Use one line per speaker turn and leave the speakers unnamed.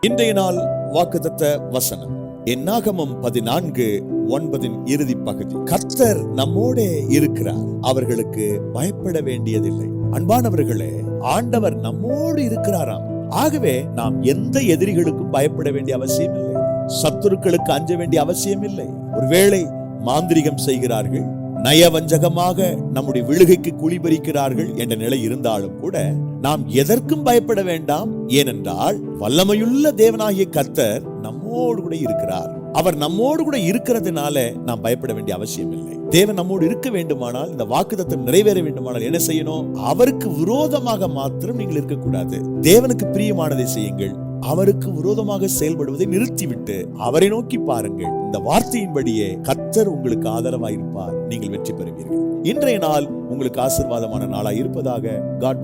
இன்றைய நாள் வாக்குத்தத்த வசனம் என்னாகமம் 14:9 இறுதி பகுதி. கர்த்தர் நம்மோடே இருக்கிறார், அவர்களுக்கு பயப்பட வேண்டியதில்லை. அன்பானவர்களே, ஆண்டவர் நம்மோடு இருக்கிறாராம். ஆகவே நாம் எந்த எதிரிகளுக்கும் பயப்பட வேண்டிய அவசியம் இல்லை, சத்துருக்களுக்கு அஞ்ச வேண்டிய அவசியம் இல்லை. ஒருவேளை மாந்திரிகம் செய்கிறார்கள், நயவஞ்சகமாக நம்முடைய விழுகைக்கு குழிபறிக்கிறார்கள் என்ற நிலை இருந்தாலும் கூட நாம் எதற்கும் பயப்பட வேண்டாம். ஏனென்றால் வல்லமையுள்ள தேவனாகிய கர்த்தர் நம்மோடு கூட இருக்கிறார். அவர் நம்மோடு கூட இருக்கிறதுனால நாம் பயப்பட வேண்டிய அவசியம் இல்லை. தேவன் நம்மோடு இருக்க வேண்டுமானால், இந்த வாக்குத்தத்தம் நிறைவேற வேண்டுமானால் என்ன செய்யணும்? அவருக்கு விரோதமாக மாத்திரம் நீங்கள் இருக்கக்கூடாது. தேவனுக்கு பிரியமானதை செய்யுங்கள். அவருக்கு விரோதமாக செயல்படுவதை நிறுத்திவிட்டு அவரை நோக்கி பாருங்கள். இந்த வார்த்தையின்படியே கர்த்தர் உங்களுக்கு ஆதரவாயிருப்பார், நீங்கள் வெற்றி பெறுவீர்கள். இன்றைய நாள் உங்களுக்கு ஆசீர்வாதமான நாளாய் இருப்பதாக. God